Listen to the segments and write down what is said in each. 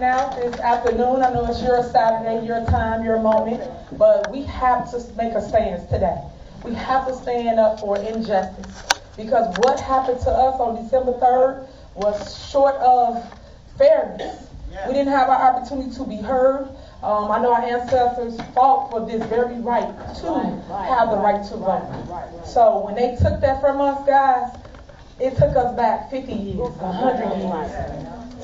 right now. It's afternoon. I know it's your Saturday, your time, your moment. But we have to make a stand today. We have to stand up for injustice. Because what happened to us on December 3rd was short of fairness. We didn't have our opportunity to be heard. I know our ancestors fought for this very right to have the right to vote. So when they took that from us, guys, it took us back 50 years, 100 years.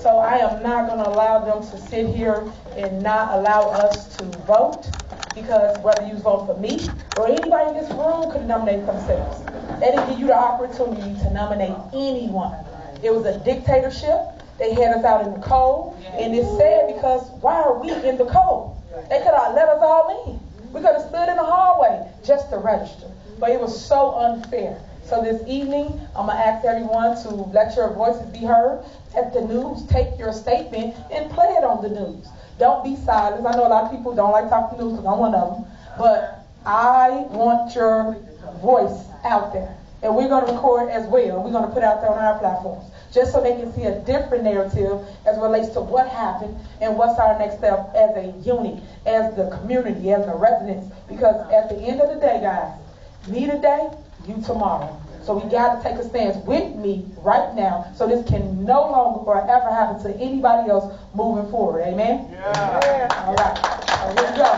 So I am not going to allow them to sit here and not allow us to vote, because whether you vote for me or anybody in this room could nominate themselves. They didn't give you the opportunity to nominate anyone. It was a dictatorship. They had us out in the cold, and it's sad because why are we in the cold? They could have let us all in. We could have stood in the hallway just to register, but it was so unfair. So this evening, I'm going to ask everyone to let your voices be heard at the news. Take your statement and play it on the news. Don't be silent. I know a lot of people don't like talking news because I'm one of them, but I want your voice out there. And we're going to record as well. We're going to put it out there on our platforms, just so they can see a different narrative as relates to what happened and what's our next step as a unit, as the community, as the residents. Because at the end of the day, guys, me today, you tomorrow. So we got to take a stance with me right now, so this can no longer or ever happen to anybody else moving forward. Amen? Yeah. All right. So here we go.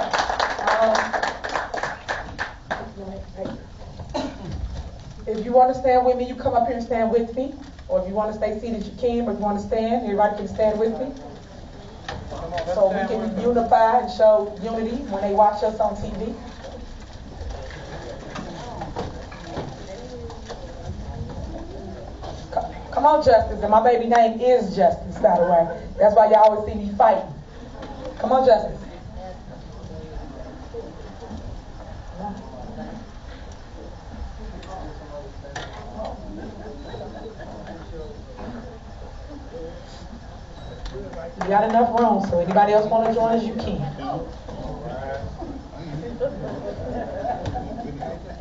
If you want to stand with me, you come up here and stand with me. Or if you want to stay seated, you can. But if you want to stand, everybody can stand with me. So we can be unified and show unity when they watch us on TV. Come on, Justice. And my baby name is Justice, by the way. That's why y'all always see me fighting. Come on, Justice. You got enough room, so anybody else want to join us, you can.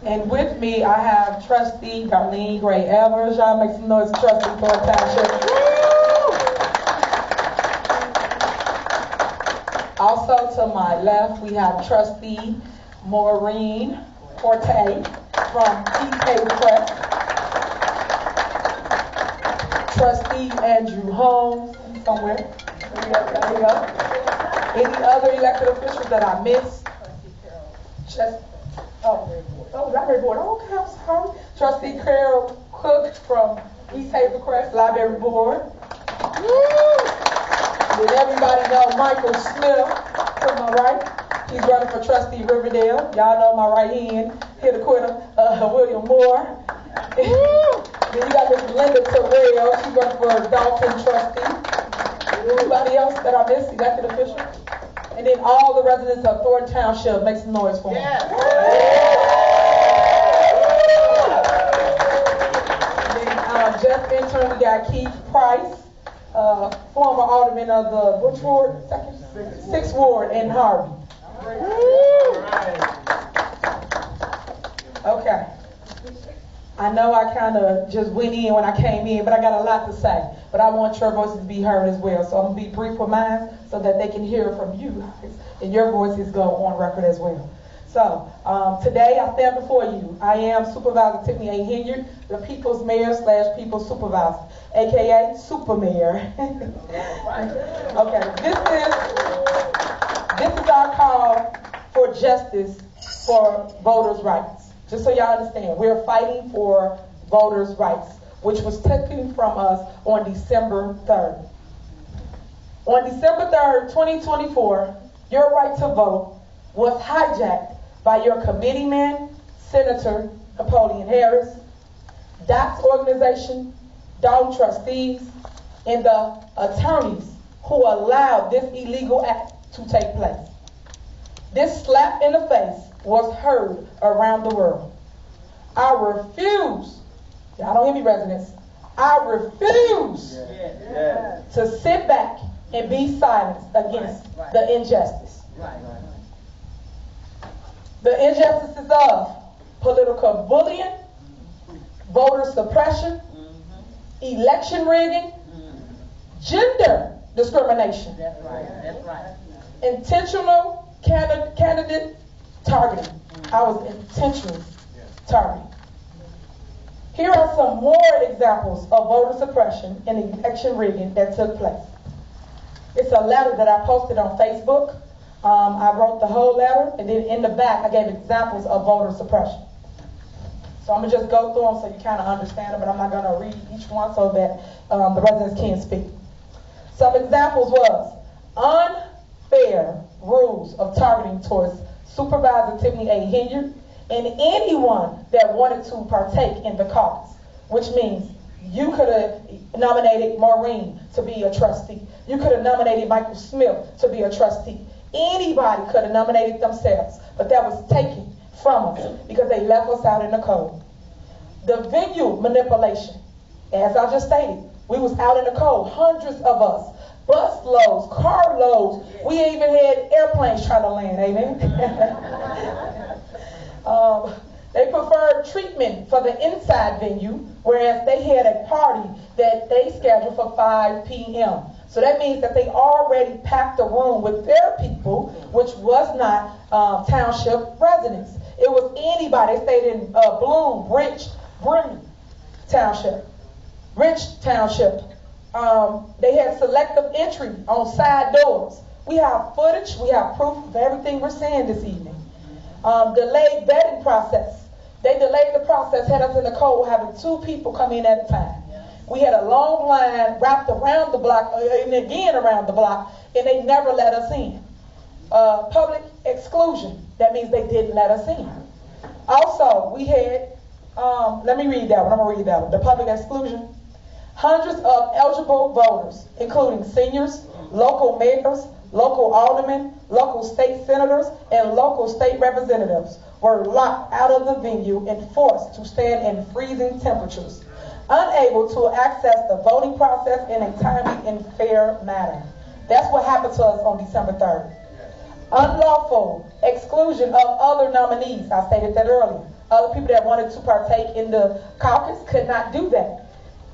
And with me, I have Trustee Darlene Gray Evers. Y'all make some noise, Trustee Thornton Township. Also to my left, we have Trustee Maureen Forte from Hazel, Crest. Trustee Andrew Holmes, somewhere. There you go. Any other elected officials that I missed? Library Board. Okay, I'm sorry. Trustee Carol Cook from East Hazel Crest Library Board. Did everybody know Michael Smith to my right? He's running for Trustee Riverdale. Y'all know my right hand. Here to quitter, William Moore. Then you got Miss Linda Terrell. She's running for Dolton Trustee. Anybody else that I missed? Elected official? And then all the residents of Thornton Township, make some noise for them. And then just intern, we got Keith Price, former alderman of the which ward? Sixth Ward in Harvey. Okay. I know I kind of just went in when I came in, but I got a lot to say. But I want your voices to be heard as well. So I'm going to be brief with mine so that they can hear from you guys. And your voices go on record as well. So today I stand before you. I am Supervisor Tiffany Henyard, the People's Mayor / People's Supervisor, a.k.a. Super Mayor. Okay, this is our call for justice for voters' rights. Just so y'all understand, we're fighting for voters' rights, which was taken from us on December 3rd. On December 3rd, 2024, your right to vote was hijacked by your committeeman, Senator Napoleon Harris, DOT's organization, Dolton trustees, and the attorneys who allowed this illegal act to take place. This slap in the face was heard around the world. I refuse, y'all don't hear me, residents, I refuse to sit back and be silent against the injustice. The injustices of political bullying, voter suppression, election rigging, gender discrimination. That's right. That's right. Intentional candidate targeting. I was intentionally targeting. Here are some more examples of voter suppression and election rigging that took place. It's a letter that I posted on Facebook. I wrote the whole letter, and then in the back I gave examples of voter suppression. So I'm going to just go through them so you kind of understand them, but I'm not going to read each one so that the residents can speak. Some examples was unfair rules of targeting towards Supervisor Tiffany Henyard and anyone that wanted to partake in the caucus, which means you could have nominated Maureen to be a trustee. You could have nominated Michael Smith to be a trustee. Anybody could have nominated themselves, but that was taken from us because they left us out in the cold. The venue manipulation, as I just stated, we was out in the cold, hundreds of us, bus loads, car loads. We even had airplanes trying to land, amen? They preferred treatment for the inside venue, whereas they had a party that they scheduled for 5 p.m. So that means that they already packed the room with their people, which was not township residents. It was anybody. They stayed in Bloom, Brim Township, Rich Township. They had selective entry on side doors. We have footage. We have proof of everything we're saying this evening. Delayed vetting process. They delayed the process, had us in the cold, having 2 people come in at a time. We had a long line wrapped around the block, and again around the block, and they never let us in. Public exclusion. That means they didn't let us in. Also, we had, let me read that one. I'm going to read that one. The public exclusion. Hundreds of eligible voters, including seniors, local mayors, local aldermen, local state senators, and local state representatives, were locked out of the venue and forced to stand in freezing temperatures, unable to access the voting process in a timely and fair manner. That's what happened to us on December 3rd. Unlawful exclusion of other nominees. I stated that earlier. Other people that wanted to partake in the caucus could not do that.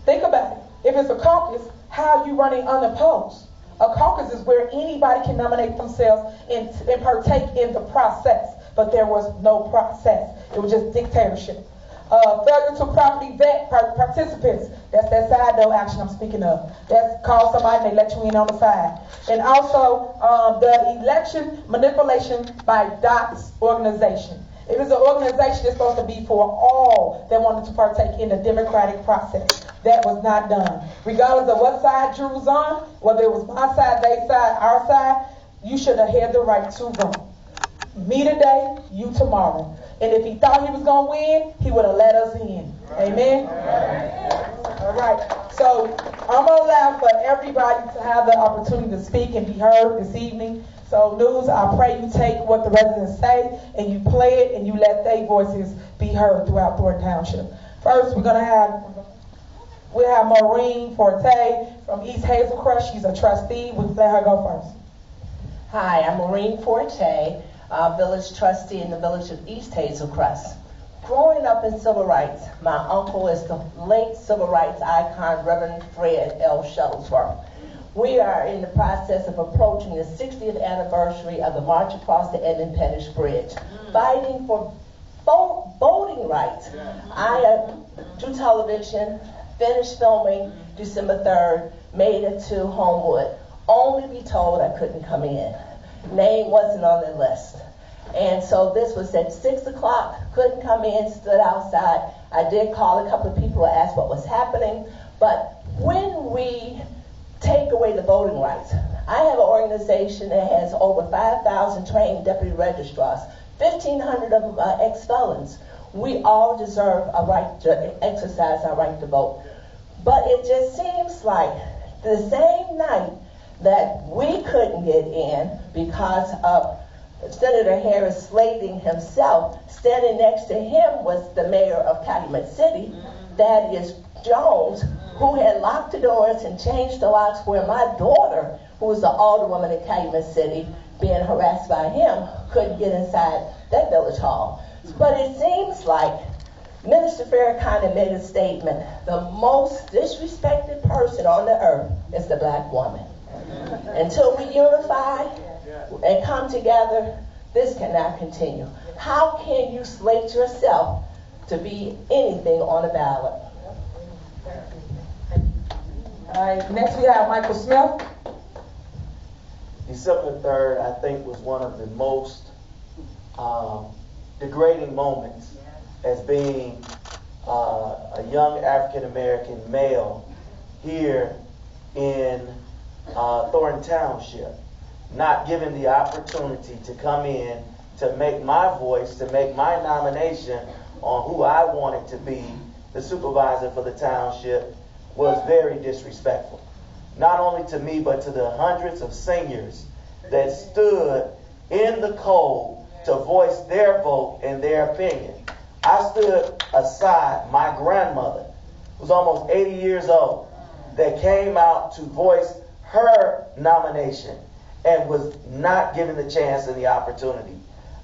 Think about it. If it's a caucus, how are you running unopposed? A caucus is where anybody can nominate themselves and partake in the process. But there was no process. It was just dictatorship. Failure to properly vet participants. That's that side door action I'm speaking of. That's call somebody and they let you in on the side. And also the election manipulation by DOTS organization. It is an organization that's supposed to be for all that wanted to partake in the democratic process. That was not done. Regardless of what side you was on, whether it was my side, their side, our side, you should have had the right to vote. Me today, you tomorrow. And if he thought he was going to win, he would have let us in. Amen? All right. So I'm going to allow for everybody to have the opportunity to speak and be heard this evening. So news, I pray you take what the residents say and you play it and you let their voices be heard throughout Thornton Township. First, we'll have Maureen Forte from East Hazel Crest. She's a trustee. We'll let her go first. Hi, I'm Maureen Forte, village trustee in the village of East Hazel Crest. Growing up in civil rights, my uncle is the late civil rights icon, Reverend Fred L. Shuttlesworth. We are in the process of approaching the 60th anniversary of the March Across the Edmund Pettus Bridge, fighting for voting rights. I do television, finished filming December 3rd, made it to Homewood, only to be told I couldn't come in. Name wasn't on the list. And so this was at 6 o'clock, couldn't come in, stood outside. I did call a couple of people to ask what was happening. But when we take away the voting rights, I have an organization that has over 5,000 trained deputy registrars, 1,500 of them are ex-felons. We all deserve a right to exercise our right to vote. But it just seems like the same night that we couldn't get in because of Senator Harris slating himself, standing next to him was the mayor of Calumet City, that is Jones, who had locked the doors and changed the locks where my daughter, who was the alderwoman in Calumet City, being harassed by him, couldn't get inside that village hall. But it seems like Minister Farrakhan made a statement, the most disrespected person on the earth is the black woman. Until we unify and come together, this cannot continue. How can you slate yourself to be anything on the ballot? All right, next we have Michael Smith. December 3rd, I think, was one of the most degrading moments as being a young African-American male here in Thornton Township, not given the opportunity to come in, to make my voice, to make my nomination on who I wanted to be the supervisor for the township, was very disrespectful. Not only to me, but to the hundreds of seniors that stood in the cold to voice their vote and their opinion. I stood aside my grandmother, who's almost 80 years old, that came out to voice her nomination and was not given the chance and the opportunity.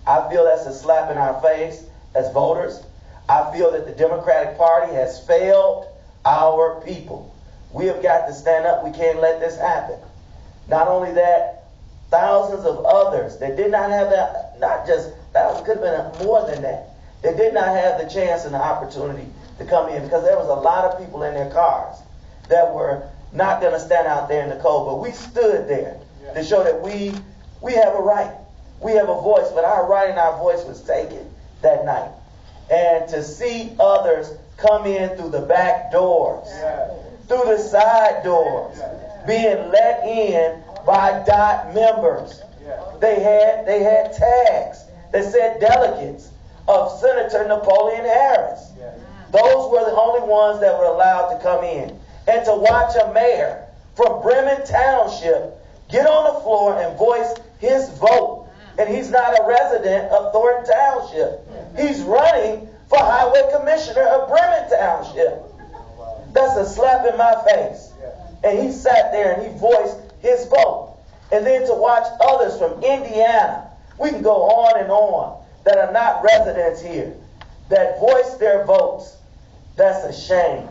I feel that's a slap in our face as voters. I feel that the Democratic Party has failed our people. We have got to stand up. We can't let this happen. Not only that, thousands of others that did not have that, not just thousands, could have been more than that, they did not have the chance and the opportunity to come in, because there was a lot of people in their cars that were not going to stand out there in the cold. But we stood there to show that we have a right. We have a voice, but our right and our voice was taken that night. And to see others come in through the back doors, through the side doors, being let in by DOT members. They had tags that said delegates of Senator Napoleon Harris. Those were the only ones that were allowed to come in. And to watch a mayor from Bremen Township get on the floor and voice his vote. And he's not a resident of Thornton Township. He's running for Highway Commissioner of Bremen Township. That's a slap in my face. And he sat there and he voiced his vote. And then to watch others from Indiana, we can go on, that are not residents here, that voice their votes. That's a shame.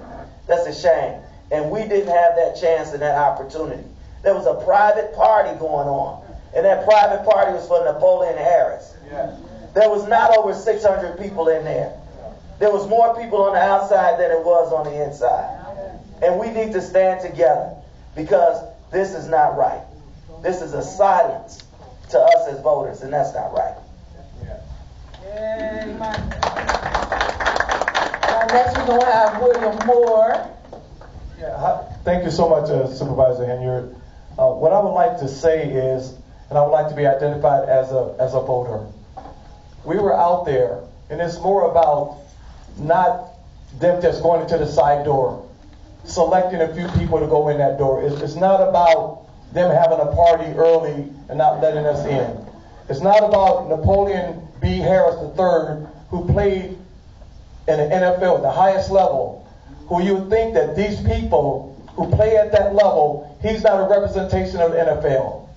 That's a shame. And we didn't have that chance and that opportunity. There was a private party going on, and that private party was for Napoleon Harris. There was not over 600 people in there. There was more people on the outside than it was on the inside. And we need to stand together, because this is not right. This is a silence to us as voters, and that's not right. Next we're going to have William Moore. Thank you so much, Supervisor Henyard. What I would like to say is, and I would like to be identified as a voter. We were out there, and it's more about not them just going into the side door, selecting a few people to go in that door. It's not about them having a party early and not letting us in. It's not about Napoleon B. Harris III, who played in the NFL at the highest level, who you would think that these people who play at that level, he's not a representation of the NFL.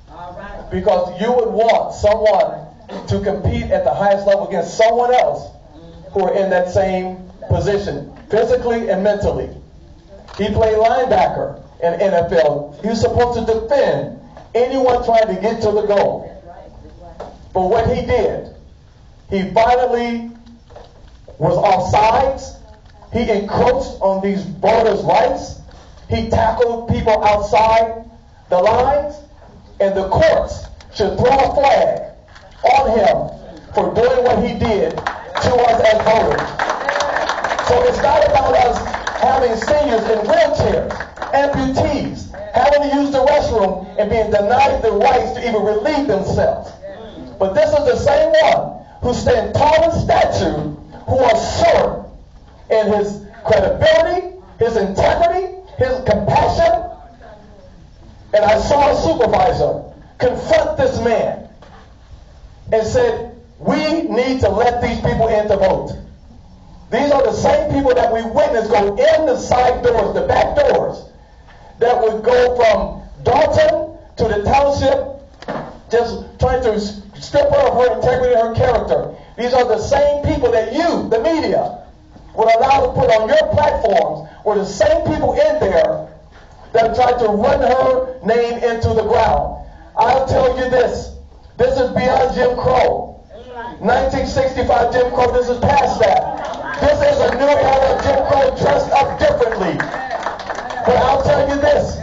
Because you would want someone to compete at the highest level against someone else who are in that same position, physically and mentally. He played linebacker in NFL. He was supposed to defend anyone trying to get to the goal. But what he did, he violently was offsides. He encroached on these voters' rights. He tackled people outside the lines. And the courts should throw a flag on him for doing what he did to us as voters. So it's not about us having seniors in wheelchairs, amputees, having to use the restroom and being denied the rights to even relieve themselves. But this is the same one who stands tall in stature, who are short in his credibility, his integrity, his compassion. And I saw a supervisor confront this man and said, we need to let these people in to vote. These are the same people that we witnessed go in the side doors, the back doors, that would go from Dolton to the township, just trying to strip her of her integrity and her character. These are the same people that you, the media, would allow to put on your platforms, were the same people in there that tried to run her name into the ground. I'll tell you this. This is beyond Jim Crow. 1965 Jim Crow, this is past that. This is a new era of Jim Crow dressed up differently. But I'll tell you this.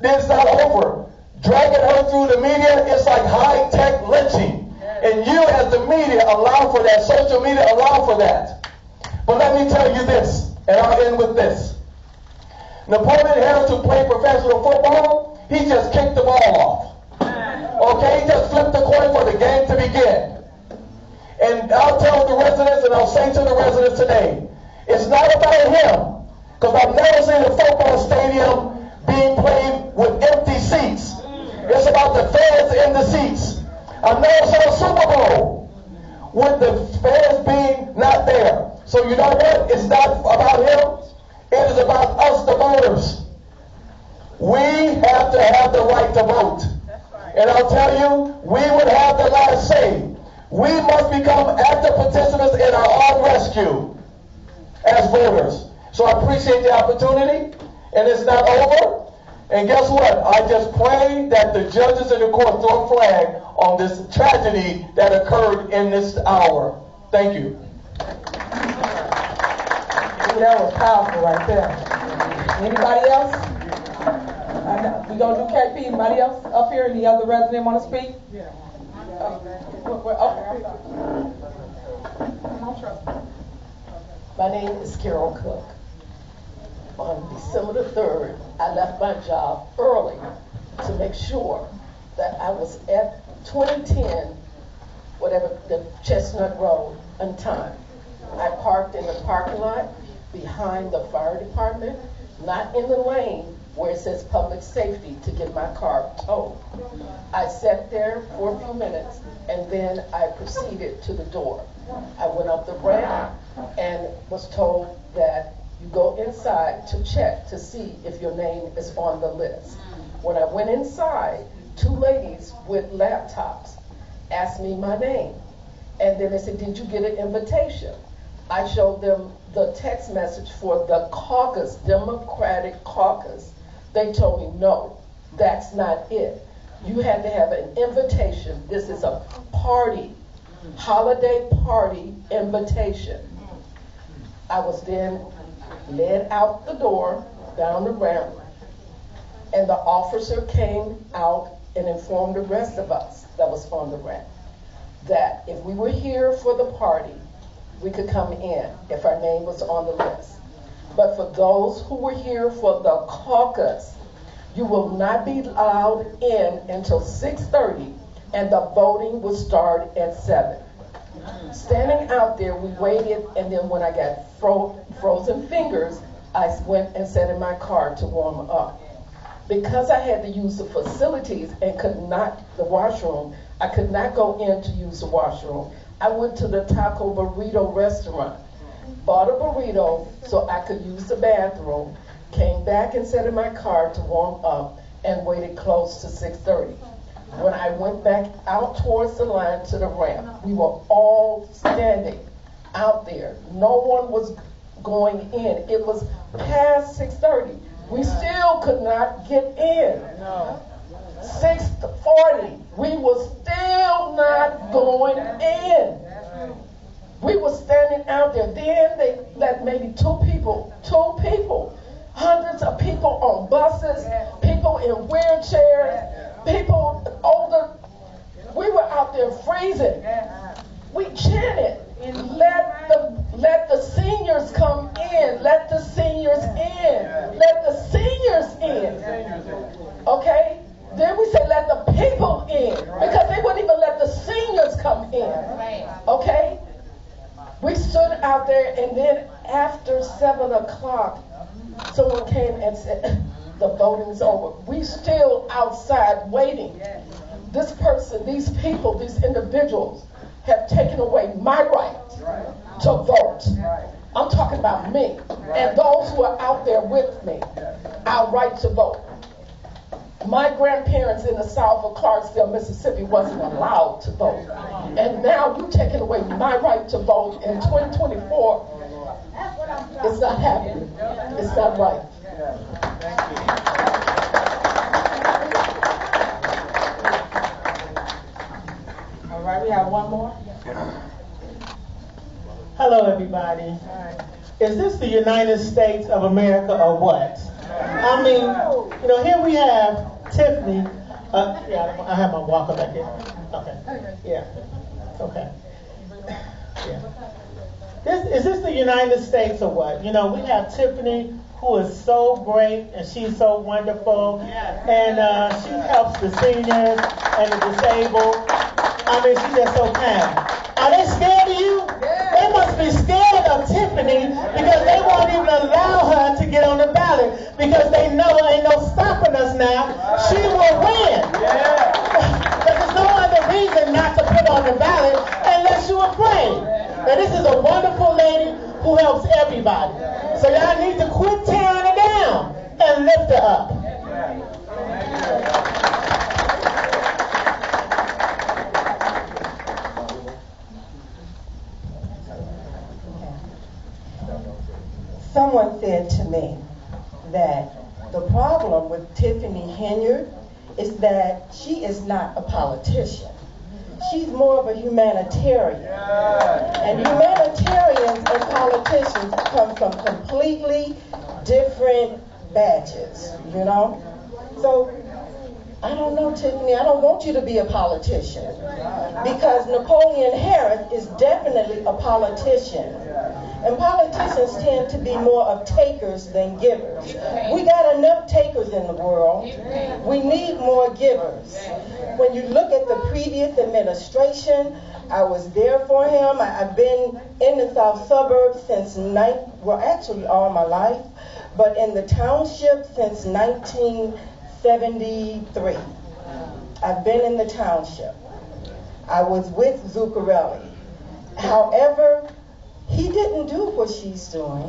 It's not over. Dragging her through the media is like high-tech lynching. And you as the media allow for that. Social media allow for that. But let me tell you this, and I'll end with this. Napoleon Harris, who played professional football, he just kicked the ball off. Okay, he just flipped the coin for the game to begin. And I'll tell the residents, and I'll say to the residents today, it's not about him, because I've never seen a football stadium being played with empty seats. It's about the fans in the seats. I've never saw a Super Bowl with the fans being not there. So you know what? It's not about him. It is about us, the voters. We have to have the right to vote. And I'll tell you, we would have the last say. We must become active participants in our own rescue as voters. So I appreciate the opportunity, and it's not over. And guess what? I just pray that the judges in the court throw a flag on this tragedy that occurred in this hour. Thank you. That was powerful right there. Anybody else? We gonna do KP. Anybody else up here? Any other resident want to speak? Yeah. My name is Carol Cook. On December the 3rd, I left my job early to make sure that I was at 2010, whatever, the Chestnut Road, on time. I parked in the parking lot behind the fire department, not in the lane where it says public safety to get my car towed. I sat there for a few minutes and then I proceeded to the door. I went up the ramp and was told that you go inside to check to see if your name is on the list. When I went inside, two ladies with laptops asked me my name. And then they said, did you get an invitation? I showed them the text message for the caucus, Democratic caucus. They told me, no, that's not it. You had to have an invitation. This is a party, holiday party invitation. I was then led out the door, down the ramp, and the officer came out and informed the rest of us that was on the ramp that if we were here for the party, we could come in if our name was on the list. But for those who were here for the caucus, you will not be allowed in until 6:30, and the voting will start at 7. Standing out there, we waited, and then when I got frozen fingers, I went and sat in my car to warm up. Because I had to use the facilities and the washroom, I could not go in to use the washroom. I went to the Taco Burrito restaurant, bought a burrito so I could use the bathroom, came back and sat in my car to warm up, and waited close to 6:30. When I went back out towards the line to the ramp, we were all standing out there. No one was going in. It was past 6:30. We still could not get in. 6:40, we were still not going in. We were standing out there. Then they let maybe two people, hundreds of people on buses, people in wheelchairs, people older. We were out there freezing. We chanted, let the seniors come in, let the seniors in, let the seniors in. Okay? Then we say let the people in, because they wouldn't even let the seniors come in. Okay? We stood out there, and then after 7 o'clock, someone came and said, the voting's over. We still outside waiting. This person, these people, these individuals have taken away my right to vote. I'm talking about me and those who are out there with me, our right to vote. My grandparents in the south of Clarksville, Mississippi wasn't allowed to vote. And now you're taking away my right to vote in 2024. It's not happening. It's not right. everybody. Is this the United States of America or what? I mean, you know, here we have Tiffany. Yeah, I have my walker back here. Okay. Yeah. Okay. Yeah. Is this the United States or what? You know, we have Tiffany, who is so great, and she's so wonderful, and she helps the seniors and the disabled. I mean, she's just so kind. Are they scared of you? They must be scared of Tiffany because they won't even allow her to get on the ballot because they know ain't no stopping us now. She will win. But there's no other reason not to put on the ballot unless you're afraid. Now, this is a wonderful lady who helps everybody. So y'all need to quit tearing her down and lift her up. Someone said to me that the problem with Tiffany Henyard is that she is not a politician. She's more of a humanitarian. And humanitarians and politicians come from completely different batches, you know? So, I don't know, Tiffany, I don't want you to be a politician. Because Napoleon Harris is definitely a politician. And politicians tend to be more of takers than givers. We got enough takers in the world. We need more givers. When you look at the previous administration, I was there for him. I've been in the South Suburbs since actually all my life, but in the township since 1973. I've been in the township. I was with Zuccarelli. However, he didn't do what she's doing.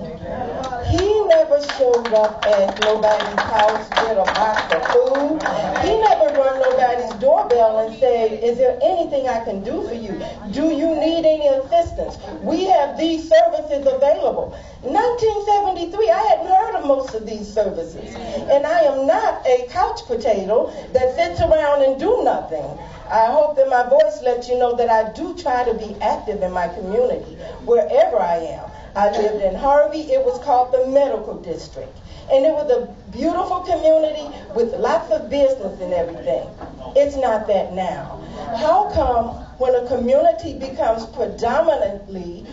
He never showed up at nobody's house with a box of food. He never rung nobody's doorbell and said, is there anything I can do for you? Do you need any assistance? We have these services available. 1973, I hadn't heard of most of these services. And I am not a couch potato that sits around and do nothing. I hope that my voice lets you know that I do try to be active in my community, wherever I am. I lived in Harvey. It was called the Medical District. And it was a beautiful community with lots of business and everything. It's not that now. How come when a community becomes predominantly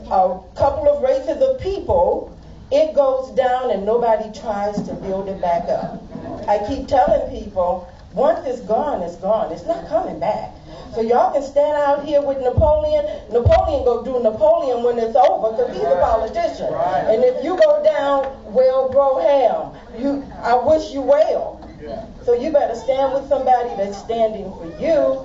a couple of races of people, it goes down and nobody tries to build it back up? I keep telling people, once it's gone, it's gone. It's not coming back. So y'all can stand out here with Napoleon. Napoleon go do Napoleon when it's over because he's a politician. And if you go down, well, bro, ham, I wish you well. So you better stand with somebody that's standing for you.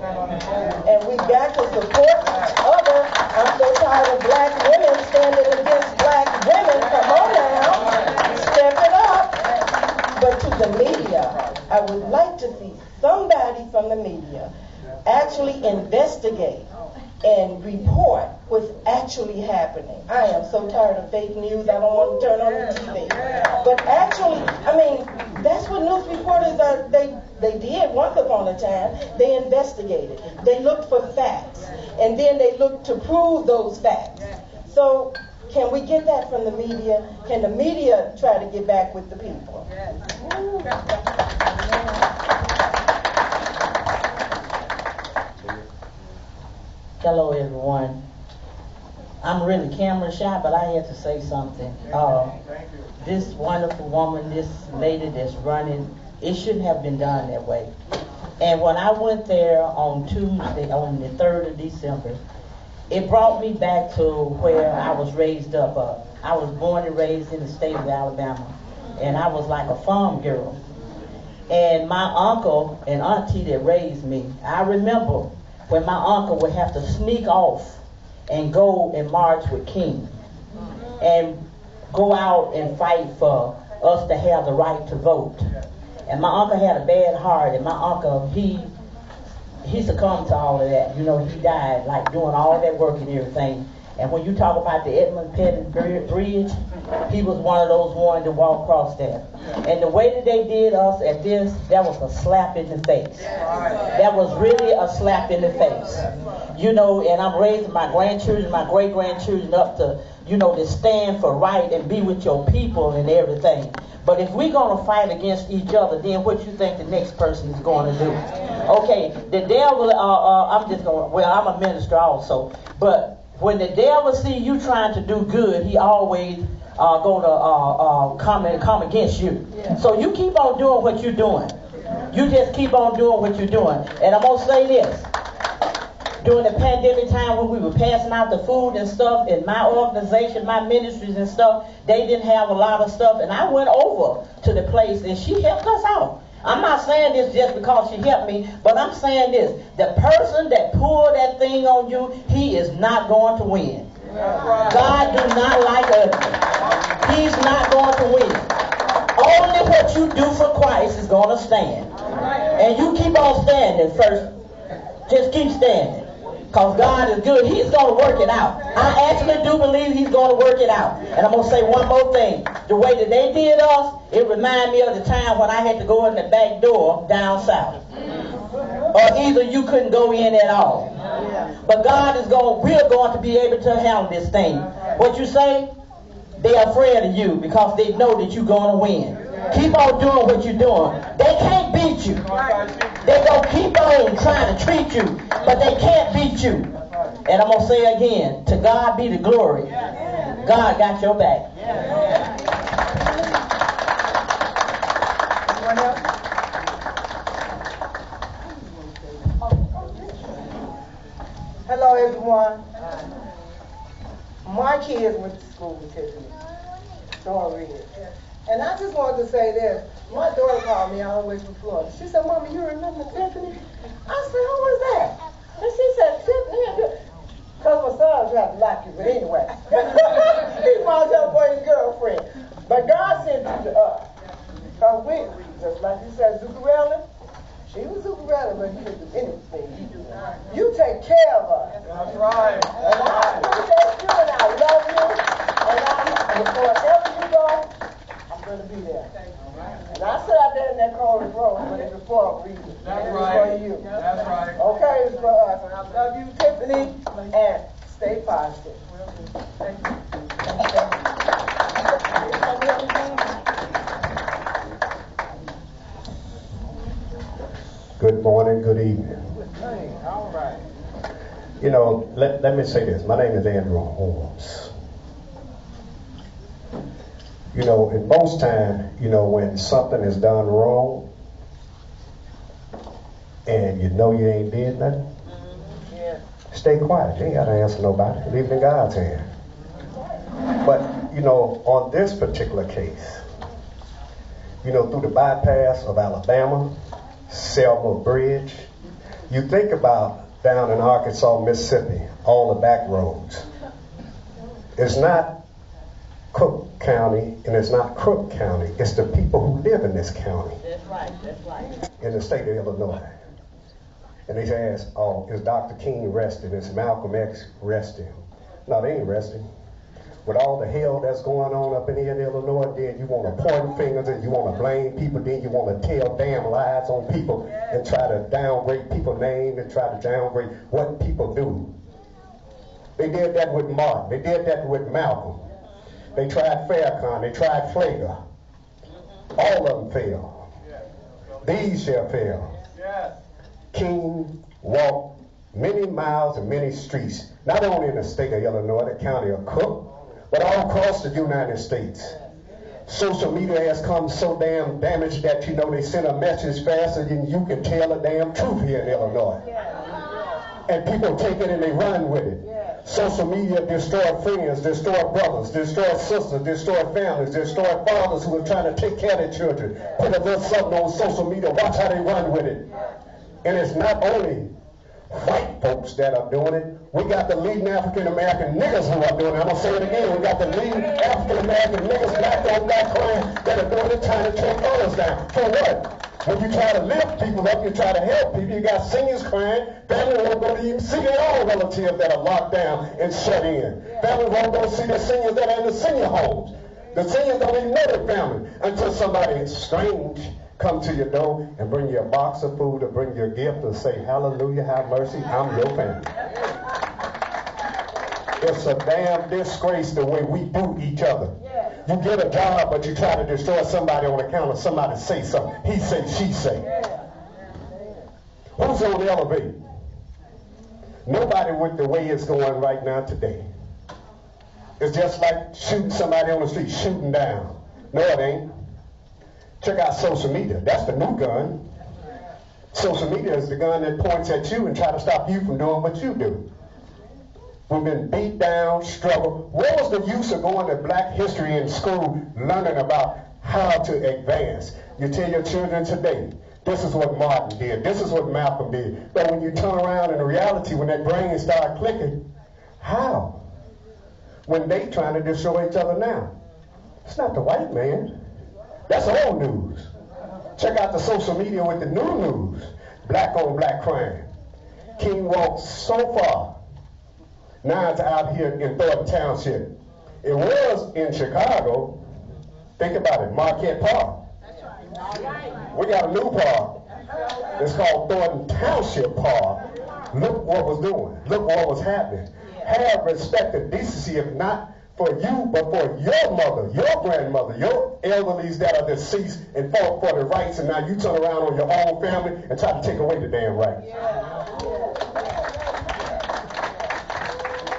And we got to support each other. I'm so tired of black women standing against black women. Come on now. Step it up. But to the media, I would like to see somebody from the media actually investigate and report what's actually happening. I am so tired of fake news, I don't want to turn on the TV. But actually, I mean, that's what news reporters are, they did once upon a time. They investigated. They looked for facts. And then they looked to prove those facts. So, can we get that from the media? Can the media try to get back with the people? Hello, everyone. I'm really camera shy, but I had to say something. This wonderful woman, this lady that's running, it shouldn't have been done that way. And when I went there on Tuesday, on the 3rd of December, it brought me back to where I was raised up. I was born and raised in the state of Alabama, and I was like a farm girl. And my uncle and auntie that raised me, I remember when my uncle would have to sneak off and go and march with King and go out and fight for us to have the right to vote. And my uncle had a bad heart, and my uncle, he succumbed to all of that. You know, he died, like doing all that work and everything. And when you talk about the Edmund Pettus Bridge, he was one of those ones that walked across there. And the way that they did us at this, that was a slap in the face. That was really a slap in the face. You know, and I'm raising my grandchildren, my great-grandchildren up to, you know, to stand for right and be with your people and everything. But if we're going to fight against each other, then what you think the next person is going to do? Okay, the devil, I'm a minister also, but when the devil see you trying to do good, he always going to come against you. So you keep on doing what you're doing. You just keep on doing what you're doing. And I'm going to say this. During the pandemic time when we were passing out the food and stuff in my organization, my ministries and stuff, they didn't have a lot of stuff. And I went over to the place and she helped us out. I'm not saying this just because she helped me, but I'm saying this. The person that pulled that thing on you, he is not going to win. God do not like ugly. He's not going to win. Only what you do for Christ is going to stand. And you keep on standing first. Just keep standing. Because God is good. He's going to work it out. I actually do believe he's going to work it out. And I'm going to say one more thing. The way that they did us, it reminded me of the time when I had to go in the back door down south. Or either you couldn't go in at all. But God is we're going to be able to handle this thing. What you say? They're afraid of you because they know that you're going to win. Keep on doing what you're doing. They can't beat you. They're going to keep on trying to treat you, but they can't beat you. And I'm going to say again, to God be the glory. God got your back. Anyone else? Hello, everyone. My kids went to school with Tiffany. And I just wanted to say this. My daughter called me all the way from Florida. She said, Mama, you remember Tiffany? I said, who was that? And she said, Tiffany. Because my son tried to like you, but anyway. He's my young boy's girlfriend. But God sent you to us. Because we, just like you said, Zuccarelli, she was Zuccarelli, but he didn't do anything. You take care of us. That's right. And I appreciate you and I love you. And wherever you go, I'm going to be there. And I sat out there in that corner room, but it's for a reason. That's right. For you. That's right. Okay, it's for us. And I love you, Tiffany, and stay positive. Thank you. Good morning, good evening. All right. You know, let me say this. My name is Andrew Holmes. You know, in most time, you know, when something is done wrong and you know you ain't did nothing, stay quiet. You ain't got to answer nobody. Leave it in God's hand. But, you know, on this particular case, you know, through the bypass of Alabama, Selma Bridge, you think about down in Arkansas, Mississippi, all the back roads. It's not Cook County and it's not Crook County. It's the people who live in this county. That's right, that's right. In the state of Illinois. And they ask, oh, is Dr. King resting? Is Malcolm X resting? No, they ain't resting. With all the hell that's going on up in here in Illinois, then you want to point fingers and you want to blame people, then you want to tell damn lies on people and try to downgrade people's name and try to downgrade what people do. They did that with Martin. They did that with Malcolm. They tried Farrakhan. They tried Flager. All of them failed. These shall fail. King walked many miles and many streets, not only in the state of Illinois, the county of Cook, but all across the United States. Social media has come so damn damaged that, you know, they send a message faster than you can tell the damn truth here in Illinois. And people take it and they run with it. Social media destroy friends, destroy brothers, destroy sisters, destroy families, destroy fathers who are trying to take care of their children. Put a little something on social media, watch how they run with it. And it's not only white folks that are doing it. We got the leading African-American niggas who are doing it. I'm going to say it again. We got the leading African-American niggas, black on black crime, that are doing it, trying to take others down. For what? When you try to lift people up, you try to help people, you got seniors crying. Families won't go to even see their own relatives that are locked down and shut in. Families won't go see the seniors that are in the senior homes. The seniors don't even know their family until somebody strange come to your door and bring you a box of food or bring you a gift and say, hallelujah, have mercy, I'm your family. It's a damn disgrace the way we do each other. You get a job, but you try to destroy somebody on account of somebody say something. He say, she say. Who's on the elevator? Nobody with the way it's going right now today. It's just like shooting somebody on the street, shooting down. No, it ain't. Check out social media. That's the new gun. Social media is the gun that points at you and try to stop you from doing what you do. We've been beat down, struggled. What was the use of going to black history in school, learning about how to advance? You tell your children today, this is what Martin did, this is what Malcolm did. But when you turn around in reality, when that brain start clicking, how? When they trying to destroy each other now. It's not the white man. That's old news. Check out the social media with the new news. Black on black crime. King walked so far. Now it's out here in Thornton Township. It was in Chicago. Think about it, Marquette Park. We got a new park. It's called Thornton Township Park. Look what was doing. Look what was happening. Have respect and decency, if not for you, but for your mother, your grandmother, your elderlies that are deceased and fought for the rights, and now you turn around on your own family and try to take away the damn rights.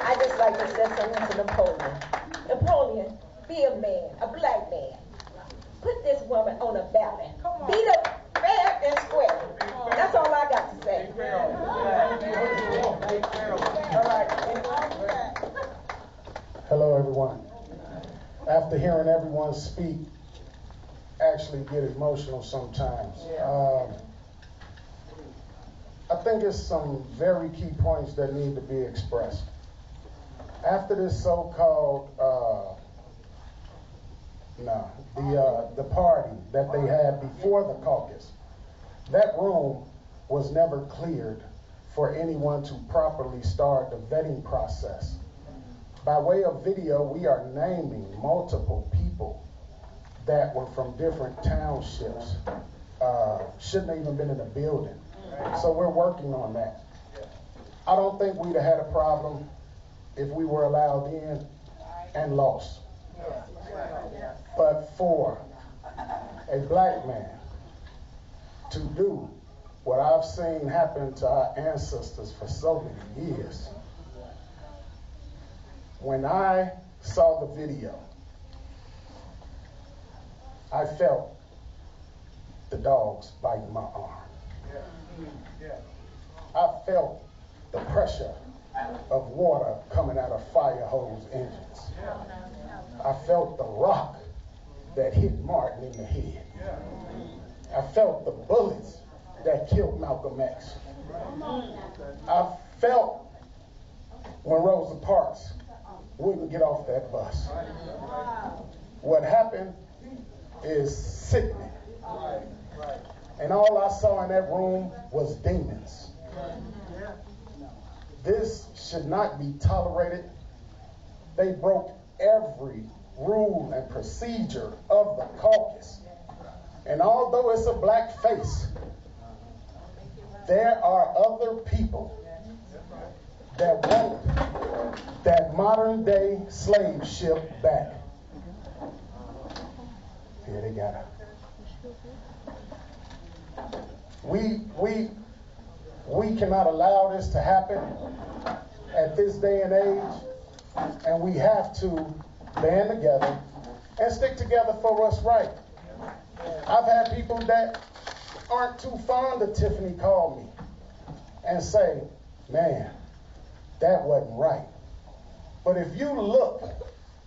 I just like to say something to Napoleon. Napoleon, be a man, a black man. Put this woman on a ballot. Beat her fair and square. That's all I got to say. Hello, everyone. After hearing everyone speak, actually get emotional sometimes. I think there's some very key points that need to be expressed. After this so-called, the party that they had before the caucus, that room was never cleared for anyone to properly start the vetting process. By way of video, we are naming multiple people that were from different townships. Shouldn't have even been in the building. So we're working on that. I don't think we'd have had a problem if we were allowed in and lost. But for a black man to do what I've seen happen to our ancestors for so many years, when I saw the video, I felt the dogs biting my arm. I felt the pressure of water coming out of fire hose engines. I felt the rock that hit Martin in the head. I felt the bullets that killed Malcolm X. I felt when Rosa Parks wouldn't get off that bus. What happened is sickening. And all I saw in that room was demons. This should not be tolerated. They broke every rule and procedure of the caucus. And although it's a black face, there are other people that want that modern day slave ship back. Here they got her. We cannot allow this to happen at this day and age, and we have to band together and stick together for what's right. I've had people that aren't too fond of Tiffany call me and say, man, that wasn't right. But if you look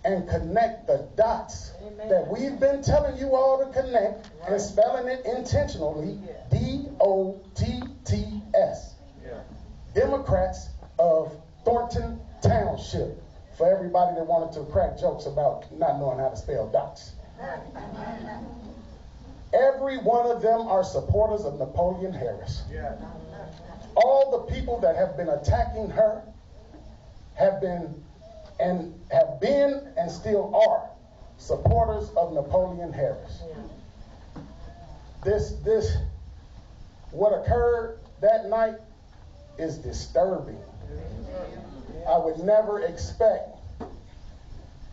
and connect the dots that we've been telling you all to connect and spelling it intentionally, D-O-T-T-S. Democrats of Thornton Township. For everybody that wanted to crack jokes about not knowing how to spell dots. Every one of them are supporters of Napoleon Harris. All the people that have been attacking her have been and still are supporters of Napoleon Harris. What occurred that night is disturbing. I would never expect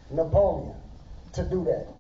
Napoleon to do that.